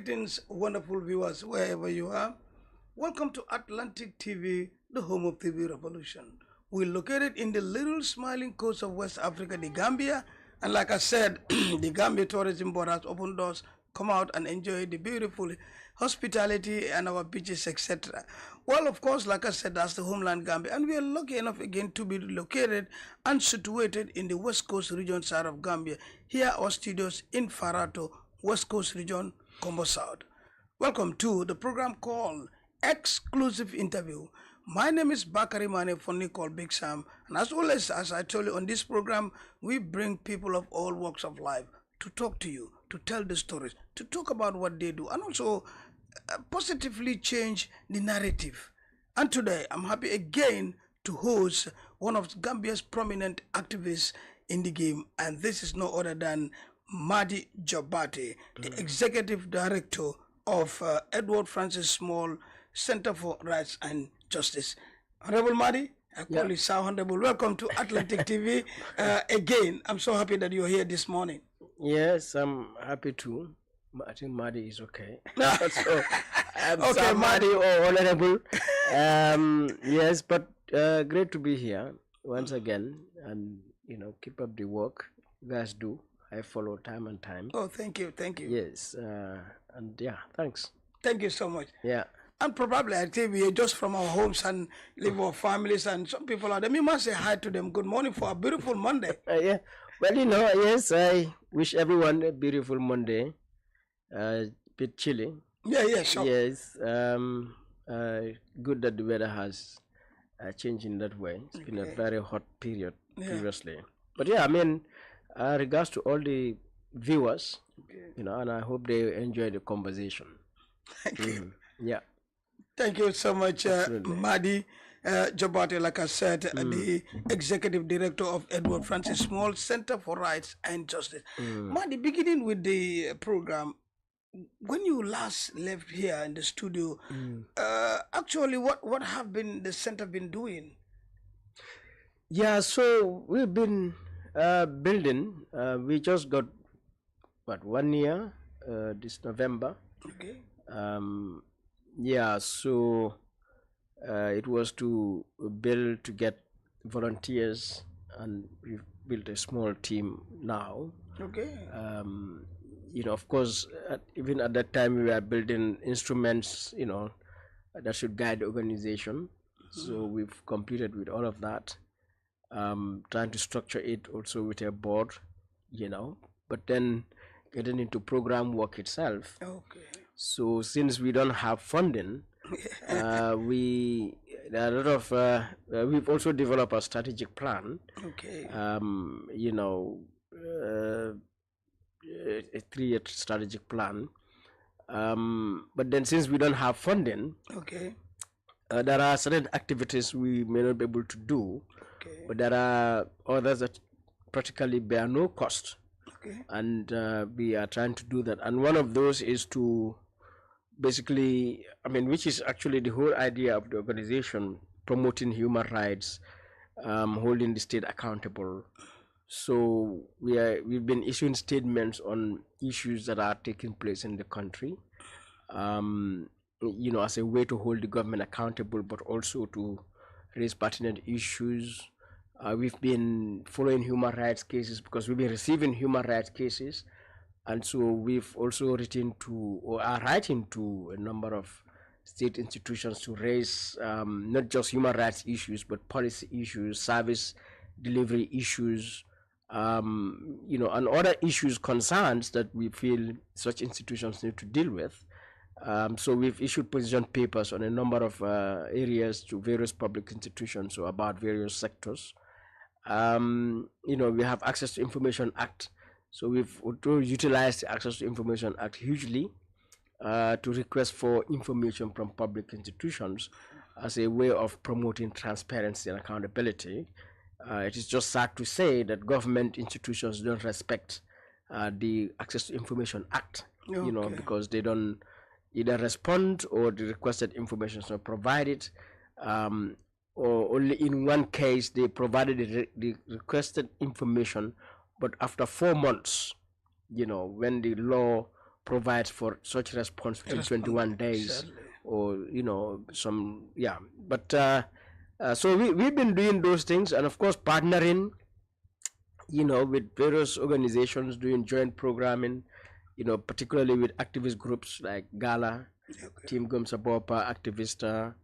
Greetings, wonderful viewers, wherever you are. Welcome to Atlantic TV, the home of TV revolution. We're located in the little smiling coast of West Africa, the Gambia. And like I said, the Gambia Tourism Board has opened doors. Come out and enjoy the beautiful hospitality and our beaches, etc. Well, of course, like I said, that's the homeland Gambia. And we are lucky enough again to be located and situated in the West Coast region side of Gambia. Here are our studios in Farato, West Coast region, Combo South. Welcome to the program called Exclusive Interview. My name is Bakary, Manneh for Nicole Big Sam, and as always, as I told you on this program, we bring people of all walks of life to talk to you, to tell the stories, to talk about what they do, and also positively change the narrative. And today, I'm happy again to host one of Gambia's prominent activists in the game, and this is no other than Madi Jobateh, the Executive Director of Edward Francis Small Center for Rights and Justice. Honorable Madi, I call you Sir Honorable. Welcome to Atlantic TV. Again, I'm so happy that you're here this morning. Yes, I'm happy too. I think Madi is okay. So, Okay, Madi or Honorable. Yes, but great to be here once again, and keep up the work you guys do. I follow time and time. Oh, thank you, thank you. Yes, and yeah, thanks. Thank you so much. Yeah. And probably I think we are just from our homes and live our families, and some people are there. We must say hi to them. Good morning for a beautiful Monday. Yeah. Well, yes, I wish everyone a beautiful Monday. Bit chilly. Yeah, sure. Yes. Good that the weather has changed in that way. It's been a very hot period previously. But yeah, I mean, regards to all the viewers, and I hope they enjoy the conversation. Yeah. Thank you so much, Madi Jobateh, like I said, the Executive Director of Edward Francis Small Center for Rights and Justice. Madi, beginning with the program, when you last left here in the studio, actually, what have been the center been doing? Yeah, so we've been building. We just got, 1 year this November. Okay. Yeah, so it was to build, to get volunteers, and we've built a small team now. Okay. Of course, even at that time we were building instruments, that should guide the organization. So we've completed with all of that. Trying to structure it also with a board, but then getting into program work itself. Okay. So since we don't have funding, there are a lot of we've also developed a strategic plan. Okay. A 3-year strategic plan. But then since we don't have funding, there are certain activities we may not be able to do. But there are others that practically bear no cost, and we are trying to do that. And one of those is to basically, which is actually the whole idea of the organization, promoting human rights, holding the state accountable. So we've been issuing statements on issues that are taking place in the country, as a way to hold the government accountable, but also to raise pertinent issues. We've been following human rights cases because we've been receiving human rights cases, and so we've also written to, or are writing to, a number of state institutions to raise not just human rights issues, but policy issues, service delivery issues, and other issues, concerns that we feel such institutions need to deal with. So we've issued position papers on a number of areas to various public institutions, so about various sectors. We have Access to Information Act, so we've utilized the Access to Information Act hugely to request for information from public institutions as a way of promoting transparency and accountability. It is just sad to say that government institutions don't respect the Access to Information Act, because they don't either respond, or the requested information is not provided, or only in one case they provided the requested information, but after 4 months, when the law provides for such response within 21 days, or some, yeah. But so we've been doing those things, and of course partnering with various organizations, doing joint programming, particularly with activist groups like Gala, Team Gumsa Bopa, Activista,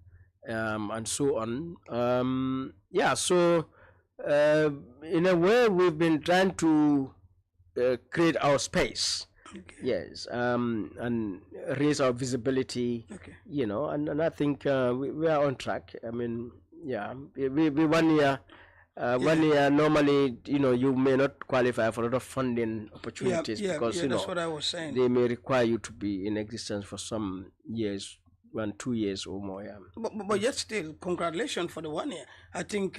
and so on. Yeah, so in a way we've been trying to create our space. Yes, and raise our visibility. And I think we are on track. I mean, yeah, we 1 year. 1 year normally, you may not qualify for a lot of funding opportunities because that's what I was saying. They may require you to be in existence for some years, 2 years or more. Yeah. But yet still, congratulations for the 1 year. I think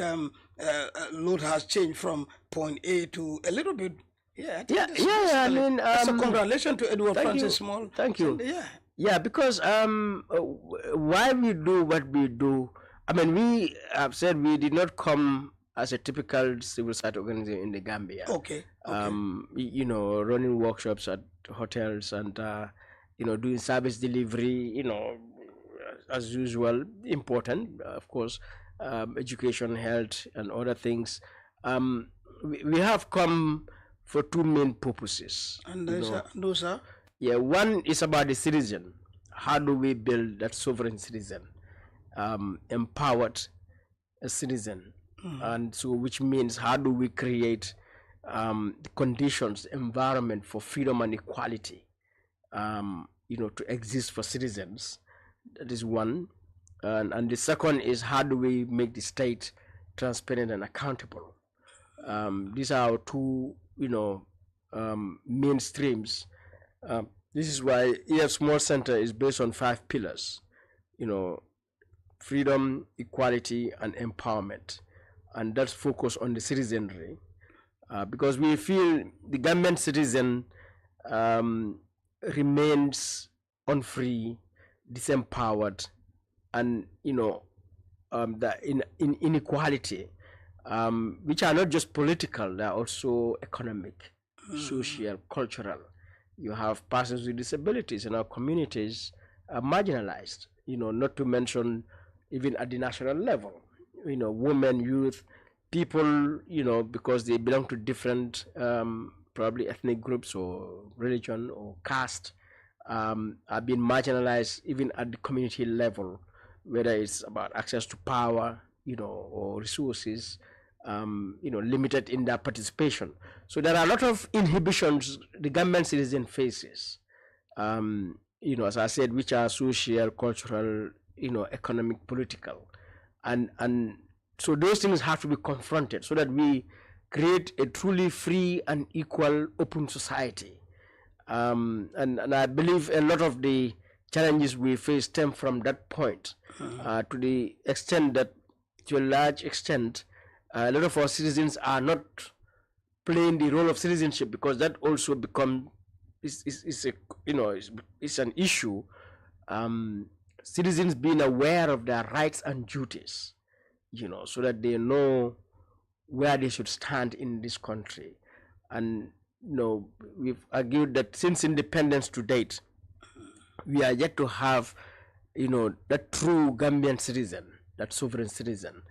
load has changed from point A to a little bit. Yeah. I mean, so congratulations to Edward Francis Small. Thank you. Yeah, because why we do what we do. I mean, we have said we did not come as a typical civil society organization in the Gambia. Okay. Running workshops at hotels and doing service delivery. As usual, important, of course, education, health, and other things. We have come for two main purposes. And those are? Yeah, one is about the citizen. How do we build that sovereign citizen, empowered a citizen? And so, which means how do we create the conditions, environment for freedom and equality, to exist for citizens. That is one. And the second is how do we make the state transparent and accountable. These are our two, mainstreams. This is why EF Small Center is based on 5 pillars, freedom, equality, and empowerment. And that's focused on the citizenry, because we feel the government citizen remains unfree, disempowered, and the inequality, which are not just political, they are also economic, social, cultural. You have persons with disabilities in our communities are marginalized, not to mention even at the national level. Women, youth, people, because they belong to different probably ethnic groups or religion or caste, are being marginalized even at the community level, whether it's about access to power, or resources, limited in their participation. So there are a lot of inhibitions the government citizen faces, as I said, which are social, cultural, economic, political. And so those things have to be confronted so that we create a truly free and equal, open society. And I believe a lot of the challenges we face stem from that point, to the extent that, to a large extent, a lot of our citizens are not playing the role of citizenship, because that also is an issue. Citizens being aware of their rights and duties, so that they know where they should stand in this country. And we've argued that since independence to date, we are yet to have that true Gambian citizen, that sovereign citizen.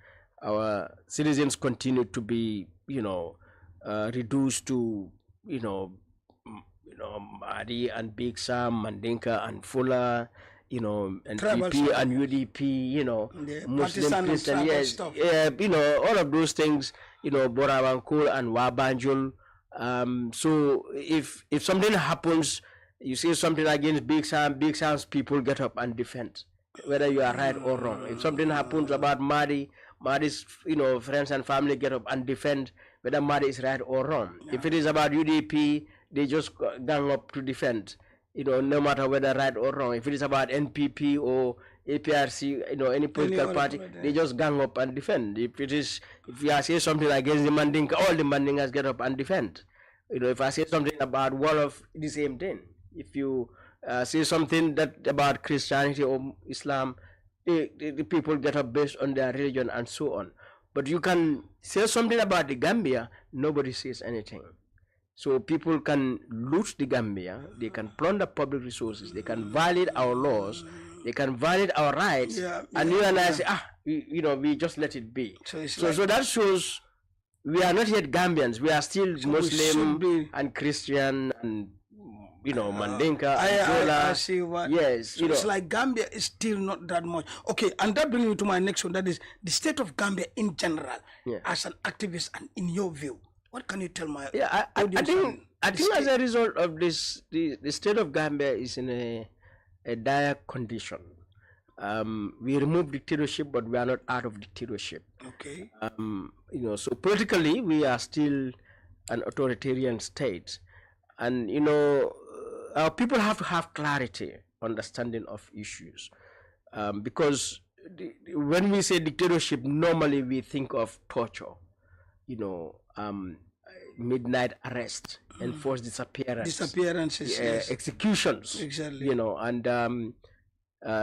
Our citizens continue to be reduced to Madi and Big Sam, Mandinka and Fuller, NPP and UDP, Muslim, Christian, yes, all of those things, Borawankul and Wabanjul. So if something happens, you say something against Big Sam's people get up and defend, whether you are right or wrong. If something happens about Madi's friends and family get up and defend whether Madi is right or wrong. Yeah. If it is about UDP, they just gang up to defend, no matter whether right or wrong. If it is about NPP or APRC, any political party, they just gang up and defend. If you say something against the Mandinka, all the Mandinkas get up and defend. If I say something about Wolof, the same thing. If you say something about Christianity or Islam, the people get up based on their religion and so on. But you can say something about the Gambia, nobody says anything. So people can loot the Gambia, they can plunder public resources, they can violate our laws, they can violate our rights, and you and I say, we just let it be. So that shows we are not yet Gambians. We are still Muslim and Christian and Mandinka and Jola. I see what. Yes, so it's like Gambia is still not that much. Okay, and that brings me to my next one. That is the state of Gambia in general, as an activist, and in your view, what can you tell my audience? I think as a result of this, the state of Gambia is in a dire condition. We removed dictatorship, but we are not out of dictatorship. Okay. So politically, we are still an authoritarian state, and our people have to have clarity, understanding of issues, because when we say dictatorship, normally we think of torture, midnight arrest, enforced disappearances, executions, exactly, and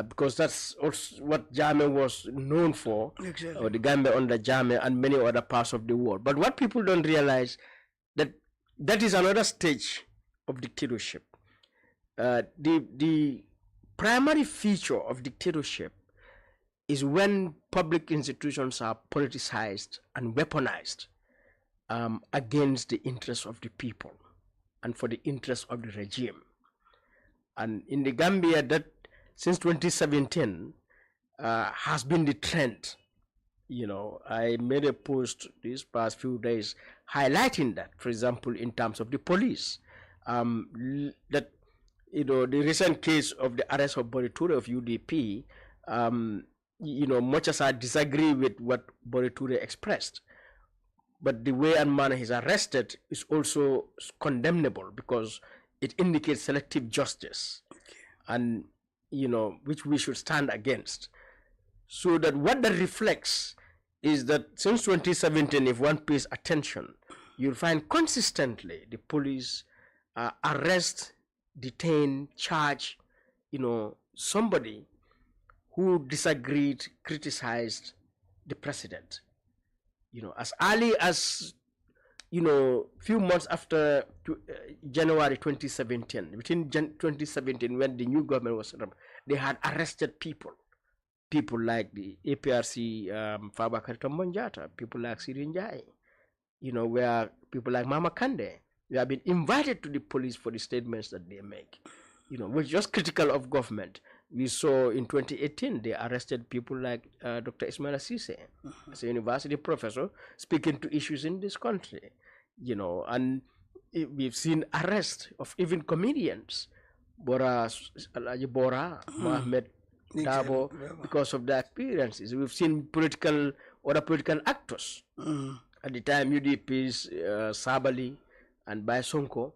because that's also what Jammeh was known for, exactly, or the Gambia under Jammeh and many other parts of the world. But what people don't realize that is another stage of dictatorship. The primary feature of dictatorship is when public institutions are politicized and weaponized against the interests of the people and for the interests of the regime. And in the Gambia, that since 2017 has been the trend. I made a post these past few days highlighting that, for example, in terms of the police, that the recent case of the arrest of Boriture of UDP, much as I disagree with what Boriture expressed, but the way and manner he's arrested is also condemnable because it indicates selective justice, and which we should stand against. So that what that reflects is that since 2017, if one pays attention, you'll find consistently the police arrest, detain, charge, somebody who disagreed, criticized the president. As early as few months after January 2017, within 2017, when the new government was set up, they had arrested people like the APRC Bakary Monjata, people like Sirin Jai, where people like Mama Kande, they have been invited to the police for the statements that they make, which is just critical of government. We saw in 2018, they arrested people like Dr. Ismail Assise, as a university professor, speaking to issues in this country, and we've seen arrest of even comedians, Bora, Mohammed Dabo, because of their experiences. We've seen other political actors. At the time, UDP's Sabali and Bayasonko,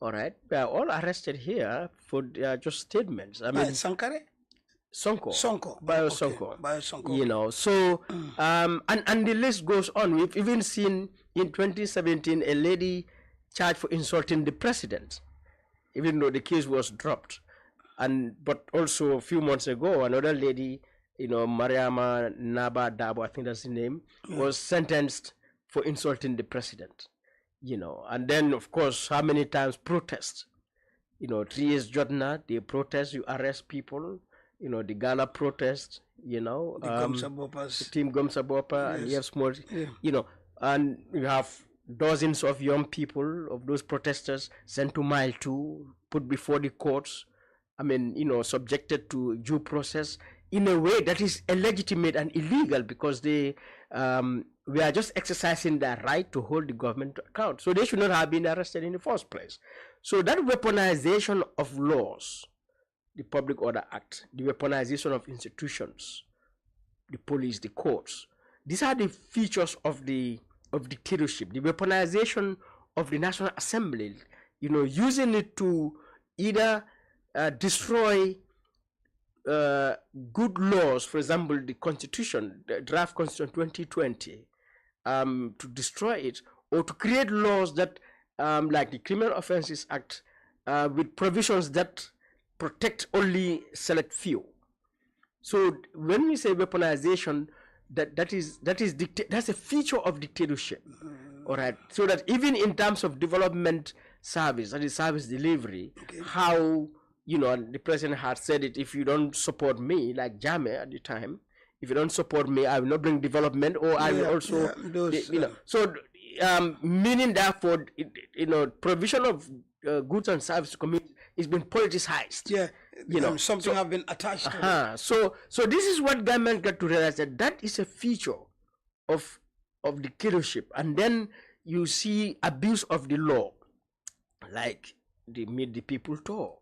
all right, they are all arrested here for just statements. I mean, Sankare? Sonko. Sonko. So, and the list goes on. We've even seen in 2017 a lady charged for insulting the president, even though the case was dropped. But also a few months ago, another lady, Mariama Naba Dabo, I think that's the name, was sentenced for insulting the president. And then of course, how many times protests? 3 years Jotna, they protest, you arrest people. The Ghana protest, the Team Gomsabopa, and you have small, and you have dozens of young people of those protesters sent to Mile 2, put before the courts. I mean, subjected to due process in a way that is illegitimate and illegal because we are just exercising their right to hold the government to account. So they should not have been arrested in the first place. So that weaponization of laws, the Public Order Act, the weaponization of institutions, the police, the courts, these are the features of dictatorship. The weaponization of the National Assembly, using it to either destroy good laws, for example, the Constitution, the draft Constitution 2020, to destroy it, or to create laws that, like the Criminal Offences Act, with provisions that protect only select few. So when we say weaponization, that's a feature of dictatorship. All right, so that even in terms of development service and the service delivery, how, you know, the president had said it, if you don't support me, like Jame at the time, if you don't support me, I will not bring development, or I will also, you know, so meaning therefore, you know, provision of goods and services to community is been politicized. Yeah, you know, something have been attached to it. So this is what government got to realize, that that is a feature of dictatorship. And then you see abuse of the law, like the Meet the People tour.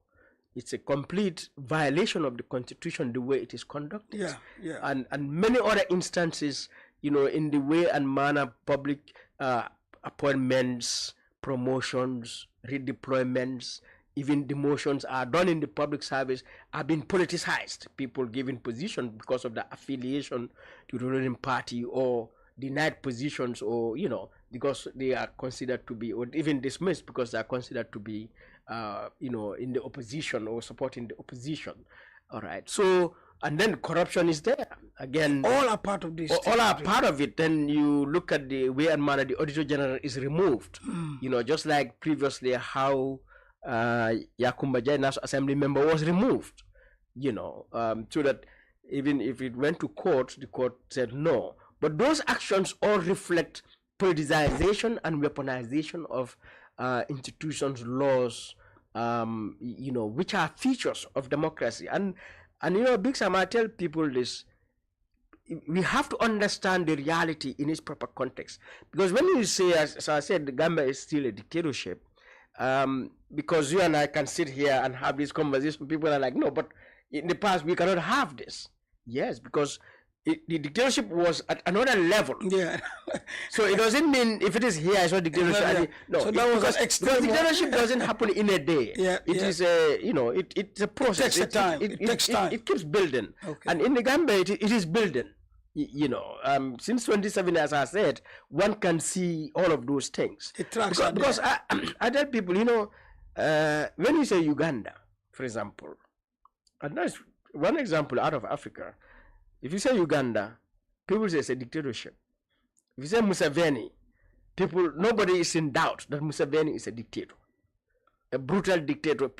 It's a complete violation of the constitution, the way it is conducted. And many other instances, you know, in the way and manner public appointments, promotions, redeployments, even demotions are done in the public service, are being politicized. People given position because of the affiliation to the ruling party, or denied positions, or, you know, because they are considered to be, or even dismissed because they are considered to be, you know, in the opposition or supporting the opposition. All right. So, and then corruption is there again. All are part of this. All are part of it. Then you look at the way and manner the Auditor General is removed. You know, just like previously how Yakumba Jai National Assembly member was removed. You know, so that even if it went to court, the court said no. But those actions all reflect politicization and weaponization of institutions, laws, you know, which are features of democracy. And you know, Big Sam, I tell people this: we have to understand the reality in its proper context. Because when you say, as I said, the Gambia is still a dictatorship, because you and I can sit here and have this conversation, people are like, no, but in the past we cannot have this. Yes, because the dictatorship was at another level. Yeah. So it doesn't mean if it is here, it's not dictatorship. No, so that was because dictatorship doesn't happen in a day. It is a, you know, it's a process. It takes time. It keeps building. And in the Gambia, it is building. You know, since 2017, as I said, one can see all of those things. It tracks because I tell people, you know, when you say Uganda, for example, and that's one example out of Africa. If you say Uganda, people say it's a dictatorship. If you say Museveni, nobody is in doubt that Museveni is a dictator, a brutal dictator,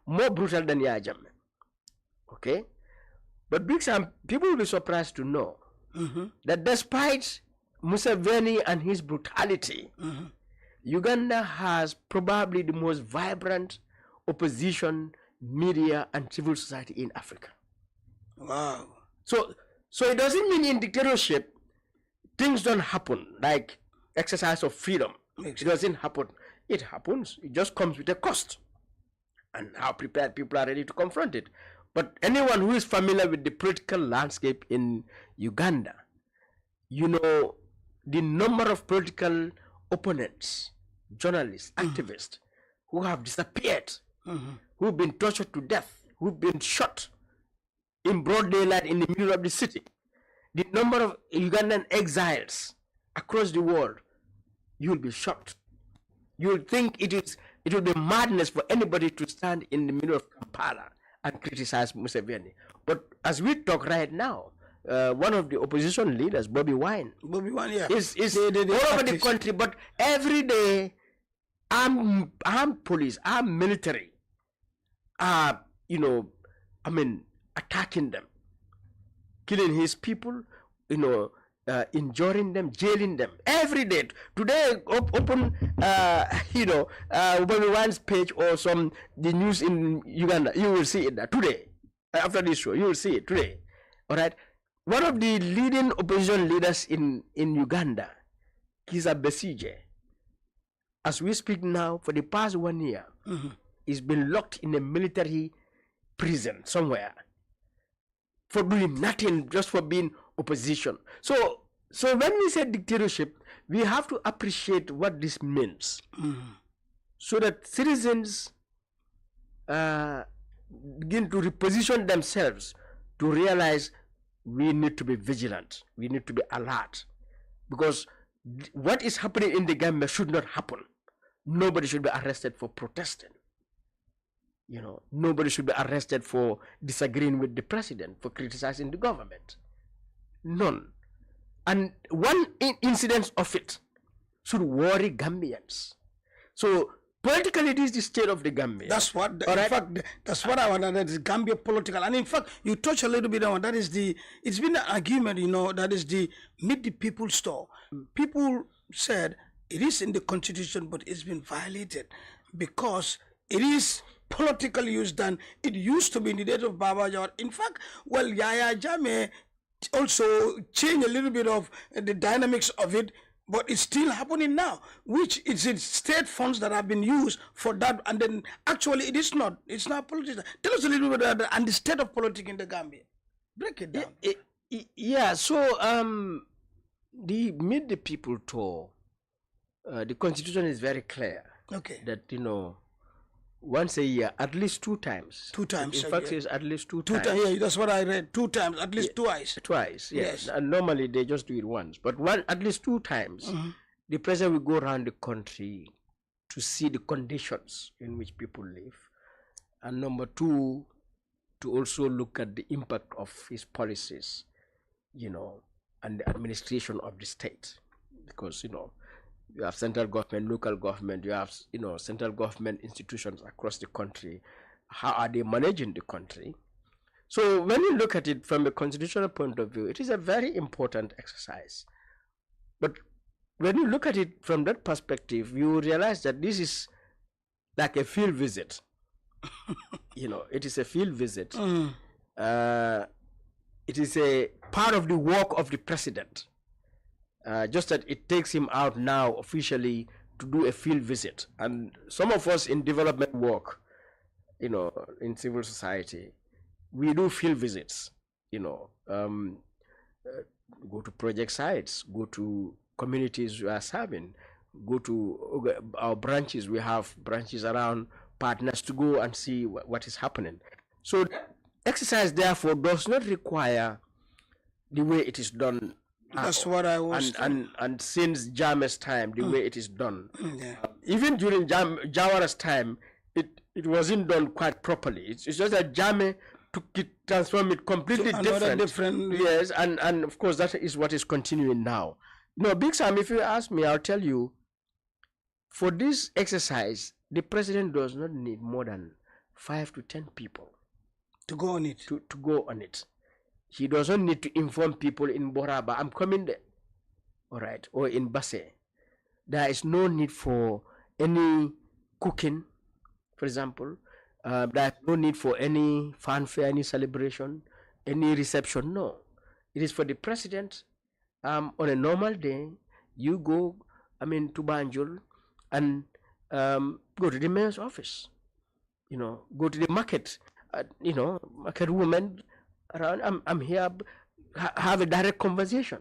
more brutal than Yahya Jammeh. Okay, but Big Sam, people will be surprised to know that despite Museveni and his brutality, Uganda has probably the most vibrant opposition, media, and civil society in Africa. Wow. So it doesn't mean in dictatorship things don't happen, like exercise of freedom. It doesn't happen. It happens. It just comes with a cost, and how prepared people are ready to confront it. But anyone who is familiar with the political landscape in Uganda, you know, the number of political opponents, journalists, activists who have disappeared, who've been tortured to death, who've been shot in broad daylight in the middle of the city, the number of Ugandan exiles across the world, you will be shocked. You will think it will be madness for anybody to stand in the middle of Kampala and criticize Museveni. But as we talk right now, one of the opposition leaders, Bobby Wine, is all over the country. But every day, armed police, armed military are, you know, I mean, attacking them, killing his people, you know, injuring them, jailing them every day. Today, open, you know, Bobby Wine's page or the news in Uganda, you will see it there today. After this show, you will see it today. All right. One of the leading opposition leaders in Uganda, Kizza Besigye, as we speak now, for the past 1 year, he's been locked in a military prison somewhere for doing nothing, just for being opposition. So when we say dictatorship, we have to appreciate what this means, so that citizens begin to reposition themselves to realize we need to be vigilant, we need to be alert, because what is happening in the Gambia should not happen. Nobody should be arrested for protesting. You know, nobody should be arrested for disagreeing with the president, for criticizing the government. None. And one incident of it should worry Gambians. So politically, it is the state of the Gambia. That's what, in fact, that's what I wanted. That is Gambia political, and in fact, you touch a little bit on that. Is the it's been an argument, that is the meet the people store. People said it is in the constitution, but it's been violated because it is politically used than it used to be in the days of Baba Jawar. In fact, well, Yaya Jammeh also changed a little bit of the dynamics of it, but it's still happening now, which is in state funds that have been used for that, and then actually it's not politics. Tell us a little bit about that and the state of politics in the Gambia. Break it down. Yeah, so the Meet the People tour, the constitution is very clear. Okay. That, once a year, at least 2 times. 2 times. In fact, it's at least 2 times. 2 times, yeah, that's what I read. 2 times, at least twice. Twice, yes. And normally they just do it once, but at least 2 times, the president will go around the country to see the conditions in which people live, and number 2, to also look at the impact of his policies, and the administration of the state, because you have central government, local government, you have central government institutions across the country. How are they managing the country? So when you look at it from a constitutional point of view, it is a very important exercise. But when you look at it from that perspective, you realize that this is like a field visit. It is a field visit. It is a part of the work of the president. Just that it takes him out now officially to do a field visit. And some of us in development work, in civil society, we do field visits, go to project sites, go to communities we are serving, go to our branches. We have branches around partners to go and see what is happening. So exercise, therefore, does not require the way it is done. That's what I was. And since Jammeh's time, the way it is done, yeah. Even during Jawara's time, it wasn't done quite properly. It's just that Jammeh transformed it completely different. Yes, and of course that is what is continuing now. Big Sam, if you ask me, I'll tell you, for this exercise, the president does not need more than 5 to 10 people to go on it. To go on it. He doesn't need to inform people in Boraba, I'm coming there, all right, or in Basse. There is no need for any cooking, for example. There is no need for any fanfare, any celebration, any reception. No, it is for the president. On a normal day, you go, to Banjul and go to the mayor's office. Go to the market. Market woman around. I'm here. Have a direct conversation.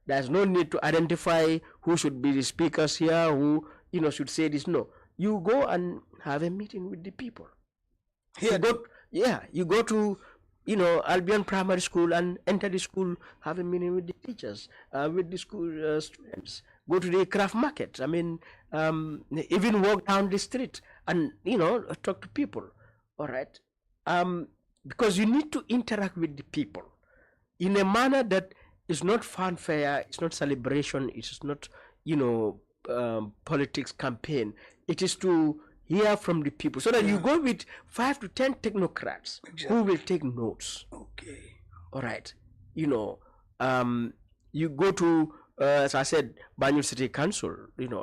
There's no need to identify who should be the speakers here, who should say this. No, you go and have a meeting with the people. Here, you go to Albion Primary School and enter the school, have a meeting with the teachers, with the school students. Go to the craft market. Even walk down the street and talk to people. All right, because you need to interact with the people in a manner that is not fanfare, it's not celebration, it's not politics campaign. It is to hear from the people, so that you go with 5 to 10 technocrats who will take notes. Okay. All right. You go to, as I said, Banjul City Council,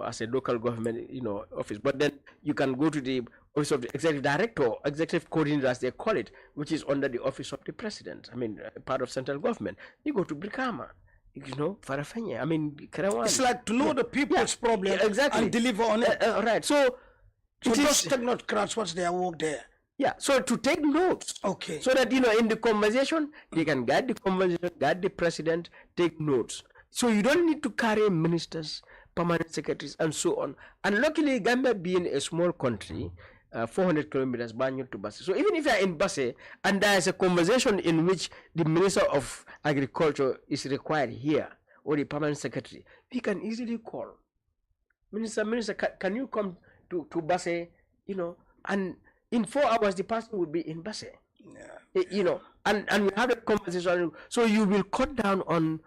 as a local government, office. But then you can go to the office of the executive director, executive coordinator, as they call it, which is under the office of the president. Part of central government. You go to Brikama. Farafenye. Karawan. It's like to know the people's problem and deliver on it. Right. So those technocrats, what's their work there? Yeah, so to take notes. Okay. So that, in the conversation, they can guide the conversation, guide the president, take notes. So you don't need to carry ministers, permanent secretaries, and so on. And luckily, Gambia being a small country, 400 kilometers, Banjul to Basse. So even if you are in Basse, and there is a conversation in which the Minister of Agriculture is required here, or the permanent secretary, we can easily call. Minister, can you come to Basse, and in 4 hours the person will be in Basse. Yeah. And we have a conversation, so you will cut down on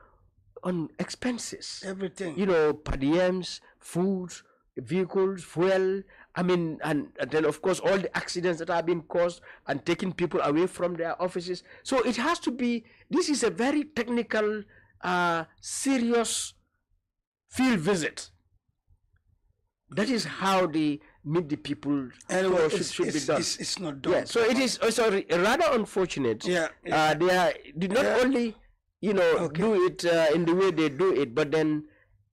on expenses. Everything. You know, per diems, food, vehicles, fuel. I mean, and then of course all the accidents that have been caused and taking people away from their offices. So it has to be. This is a very technical, serious field visit. That is how the meet the people anyway, should be done. It's not done. Yeah, so it is also rather unfortunate. Yeah, They did not only, you know, do it in the way they do it, but then,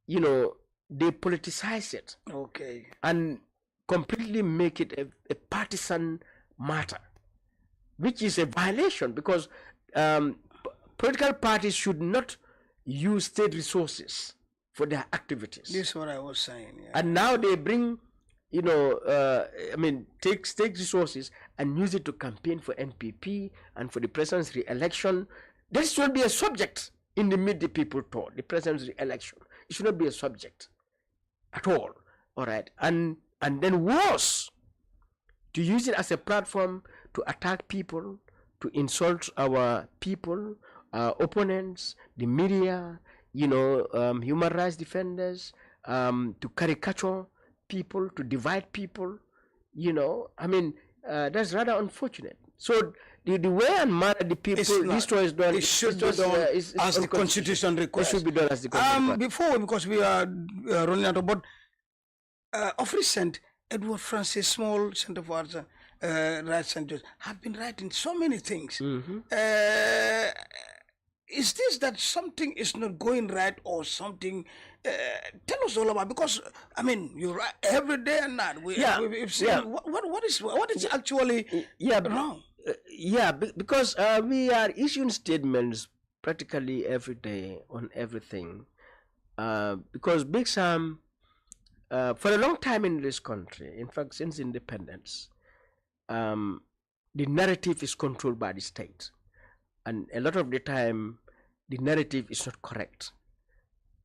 you know, they politicize it. Okay. And completely make it a partisan matter, which is a violation, because political parties should not use state resources for their activities. This is what I was saying. Yeah. And now they bring, you know, I mean, take state resources and use it to campaign for NPP and for the president's re-election. That should be a subject in the Meet the People tour, the president's re-election. It should not be a subject at all. All right. And then worse, to use it as a platform to attack people, to insult our people, opponents, the media, you know, human rights defenders, to caricature people, to divide people, you know. I mean, that's rather unfortunate. So the way and manner the people, this tour is done, it should be done as the Constitution requires. It should be done as the Constitution before, because we are running out of, but of recent, Edward Francis Small Center for Arts Rights Centers have been writing so many things. Is this that something is not going right or something? Tell us all about, because I mean you write every day and night. We've seen what is actually wrong. Because we are issuing statements practically every day on everything. Because Big Sam, for a long time in this country, in fact since independence, the narrative is controlled by the state. And a lot of the time, the narrative is not correct.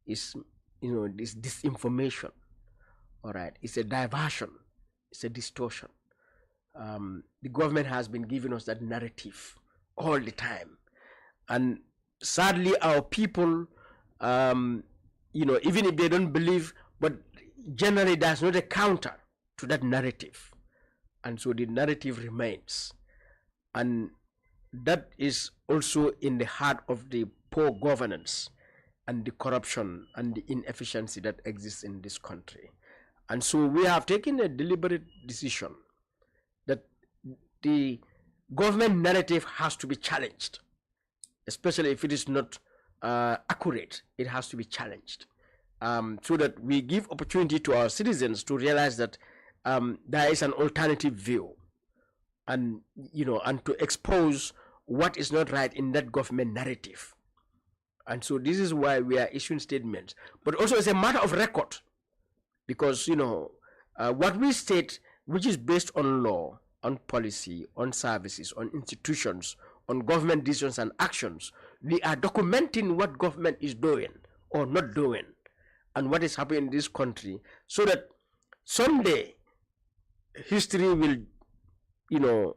It's, you know, this disinformation. All right, it's a diversion. It's a distortion. The government has been giving us that narrative all the time, and sadly, our people, you know, even if they don't believe, but generally, there's not a counter to that narrative, and so the narrative remains, and that is also in the heart of the poor governance and the corruption and the inefficiency that exists in this country. And so we have taken a deliberate decision that the government narrative has to be challenged, especially if it is not accurate. It has to be challenged, so that we give opportunity to our citizens to realize that there is an alternative view, and, you know, and to expose what is not right in that government narrative. And so this is why we are issuing statements, but also it's a matter of record, because, you know, what we state, which is based on law, on policy, on services, on institutions, on government decisions and actions, we are documenting what government is doing or not doing and what is happening in this country, so that someday history will, you know,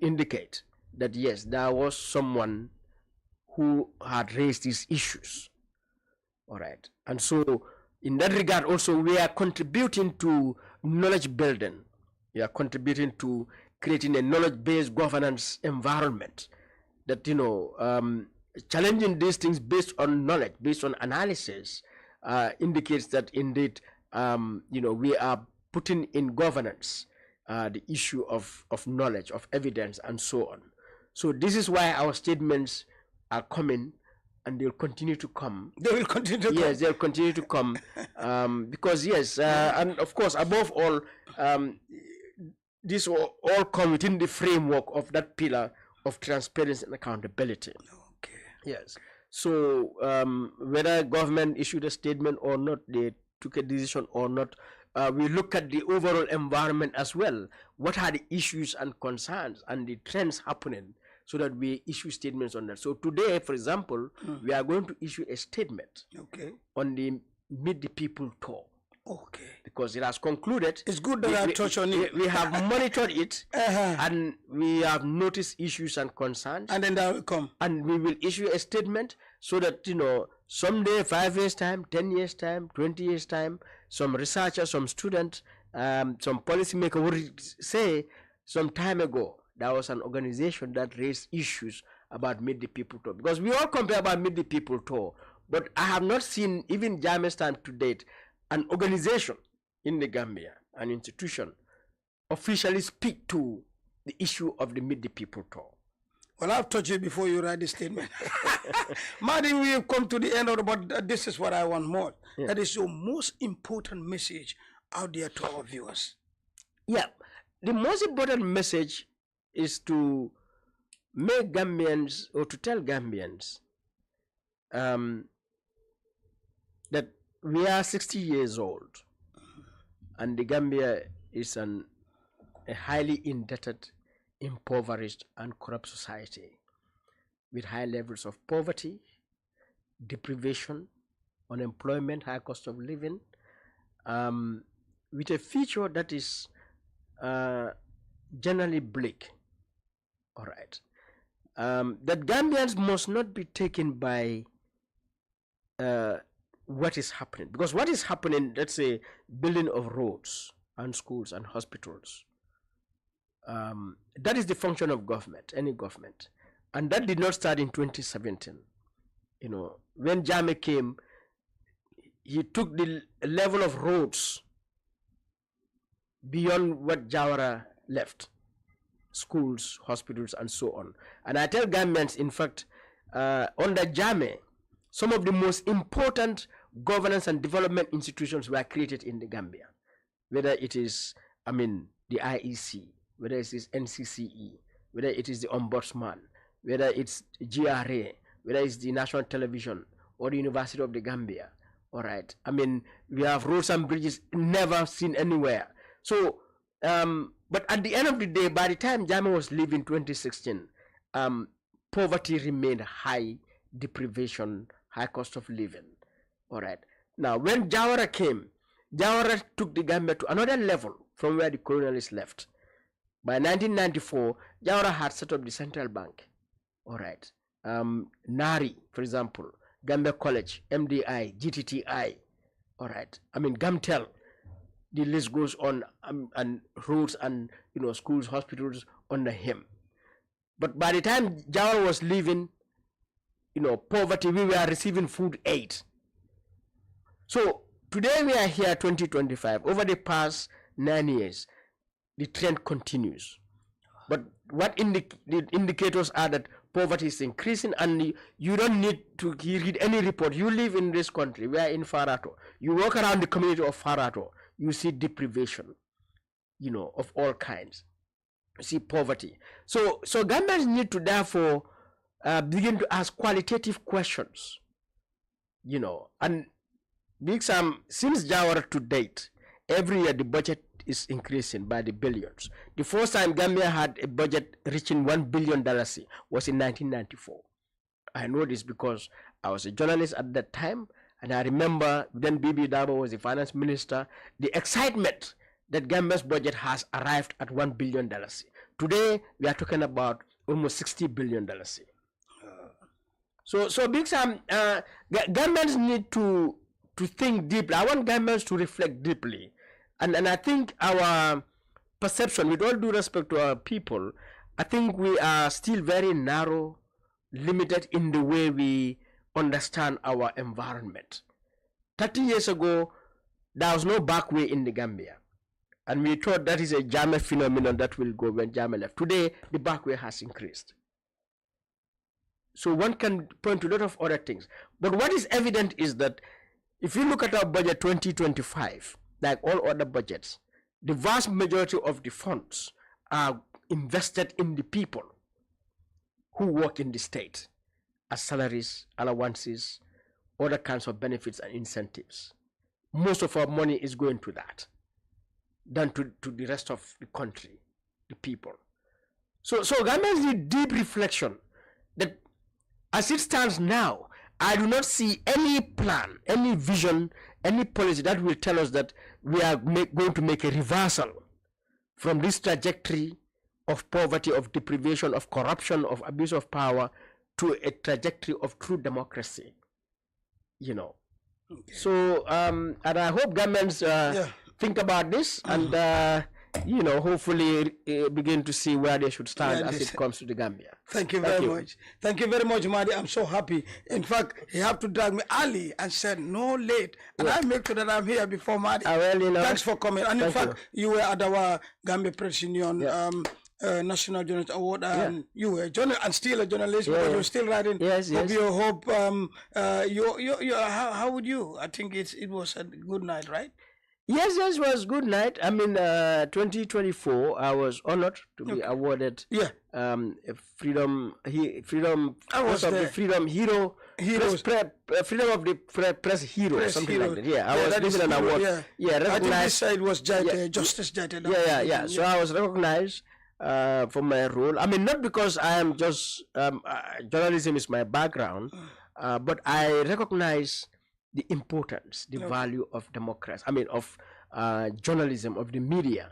indicate that yes, there was someone who had raised these issues. All right. And so in that regard also, we are contributing to knowledge building. We are contributing to creating a knowledge-based governance environment that, you know, challenging these things based on knowledge, based on analysis, indicates that indeed, you know, we are putting in governance the issue of knowledge, of evidence, and so on. So this is why our statements are coming, and they'll continue to come. They will continue to come. Yes, they'll continue to come. Because yes, and of course, above all, this will all come within the framework of that pillar of transparency and accountability. Okay. Yes. So whether government issued a statement or not, they took a decision or not, we look at the overall environment as well. What are the issues and concerns and the trends happening, so that we issue statements on that. So today, for example, we are going to issue a statement on the Meet the People tour. Okay. Because it has concluded. It's good that I touch on it. We have monitored it, and we have noticed issues and concerns. And then that will come. And we will issue a statement so that, you know, someday, 5 years time, 10 years time, 20 years time, some researcher, some student, some policymaker would say some time ago, there was an organization that raised issues about Meet the People Tour. Because we all compare about Meet the People Tour, but I have not seen, even Jammeh's time to date, an organization in the Gambia, an institution, officially speak to the issue of the Meet the People Tour. Well, I've touched it before you write the statement. Madi, we have come to the end of the, but this is what I want more. Yeah. That is your most important message out there to our viewers. Yeah, the most important message is to make Gambians, or to tell Gambians that we are 60 years old, and the Gambia is a highly indebted, impoverished and corrupt society with high levels of poverty, deprivation, unemployment, high cost of living, with a future that is generally bleak. All right. That Gambians must not be taken by what is happening, because what is happening, let's say building of roads and schools and hospitals, that is the function of government, any government, and that did not start in 2017. You know, when Jammeh came, he took the level of roads beyond what Jawara left, schools, hospitals, and so on. And I tell Gambians, in fact, under Jammeh, some of the most important governance and development institutions were created in the Gambia, whether it is, the IEC, whether it is NCCE, whether it is the Ombudsman, whether it's GRA, whether it's the National Television or the University of the Gambia. All right. We have roads and bridges never seen anywhere. So, but at the end of the day, by the time Jammeh was leaving 2016, poverty remained high, deprivation, high cost of living. All right. Now, when Jawara came, Jawara took the Gambia to another level from where the colonialists left. By 1994, Jawara had set up the central bank. All right. NARI, for example, Gambia College, MDI, GTTI. All right. GAMTEL. The list goes on, and roads and schools, hospitals under him. But by the time Jawara was leaving, poverty, we were receiving food aid. So today we are here, 2025. Over the past 9 years, the trend continues. But what the indicators are that poverty is increasing, and you don't need to read any report. You live in this country. We are in Farato. You walk around the community of Farato, you see deprivation, of all kinds. You see poverty. So governments need to therefore begin to ask qualitative questions, and since Jawara to date, every year the budget is increasing by the billions. The first time Gambia had a budget reaching $1 billion was in 1994. I know this because I was a journalist at that time, and I remember then Bibi Dabo was the finance minister, the excitement that Gambia's budget has arrived at $1 billion. Today, we are talking about almost $60 billion. So Big Sam, Gambians need to think deeply. I want Gambians to reflect deeply. And I think our perception, with all due respect to our people, I think we are still very narrow, limited in the way we understand our environment. 30 years ago, there was no back way in the Gambia. And we thought that is a Jammeh phenomenon that will go when Jammeh left. Today, the back way has increased. So one can point to a lot of other things. But what is evident is that if you look at our budget 2025, like all other budgets, the vast majority of the funds are invested in the people who work in the state as salaries, allowances, other kinds of benefits and incentives. Most of our money is going to that than to the rest of the country, the people. So Gambians need deep reflection that as it stands now, I do not see any plan, any vision, any policy that will tell us that we are going to make a reversal from this trajectory of poverty, of deprivation, of corruption, of abuse of power, to a trajectory of true democracy, you know. Okay. So, and I hope governments think about this and, you know, hopefully begin to see where they should stand as it comes to the Gambia. Thank you very much. Thank you very much, Madi. I'm so happy. In fact, he have to drag me early and said no late. And I make sure that I'm here before Madi. Well, you know, thanks for coming. And in fact, you were at our Gambia Press Union National Journalist Award, and you were and still a journalist, but you're still writing. Yes. You hope how would you? I think it was a good night, right? Yes, it was good night. I mean, 2024, I was honored to be awarded freedom of the Freedom Hero, Freedom of the Press Hero, something like that. Yeah, I was given an award. Recognized. I think this side was Justice Jobateh. So I was recognized for my role. I mean, not because I am just journalism is my background, but I recognize the importance, the value of democracy. I mean, of journalism, of the media,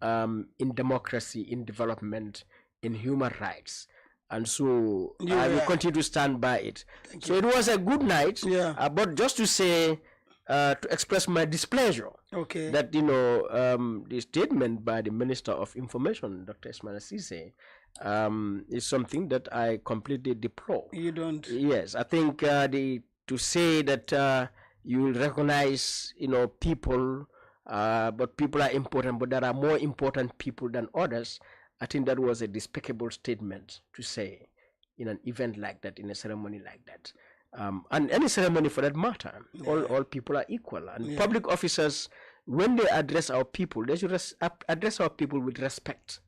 in democracy, in development, in human rights. And so I will continue to stand by it. So it was a good night, but just to say, to express my displeasure that, you know, the statement by the Minister of Information, Dr. Manneh, is something that I completely deplore. You don't? Yes, I think to say that you will recognize, you know, people, but people are important, but there are more important people than others. I think that was a despicable statement to say in an event like that, in a ceremony like that. And any ceremony for that matter, all people are equal. And public officers, when they address our people, they should address our people with respect.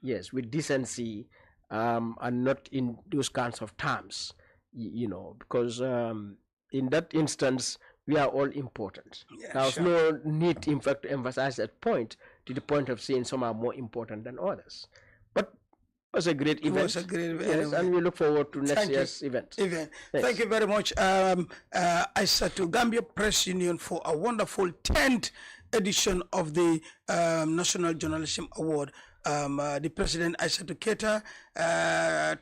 Yes, with decency, and not in those kinds of terms, you know, because in that instance, we are all important. There's no need, in fact, to emphasize that point to the point of saying some are more important than others. But it was a great event. It was a great event. And we look forward to next year's event. Thank you very much. I said to Gambia Press Union for a wonderful 10th edition of the National Journalism Award. The president, I said to Keta,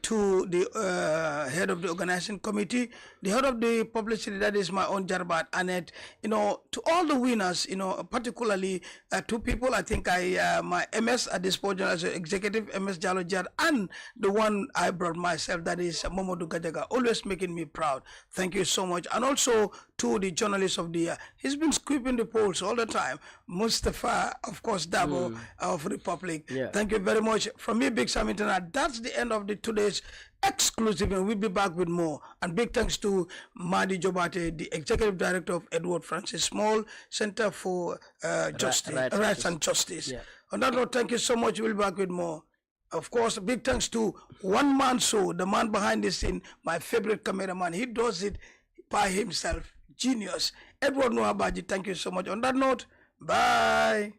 to the head of the organizing committee, the head of the publicity, that is my own Jarbat, Annette, you know, to all the winners, you know, particularly two people, I think my MS at this point as executive, MS Jalo Jar, and the one I brought myself, that is Momodu Gajaga, always making me proud. Thank you so much. And also to the journalist of the year. He's been sweeping the polls all the time. Mustafa, of course, Dabo of Republic. Thank you very much. From me, Big Sam Internet, that's the end of today's exclusive, and we'll be back with more. And big thanks to Madi Jobateh, the executive director of Edward Francis Small Center for Rights and Justice. On that note, thank you so much. We'll be back with more. Of course, big thanks to one man show, the man behind the scene, my favorite cameraman. He does it by himself. Genius. Edward Noabaji, thank you so much. On that note, bye.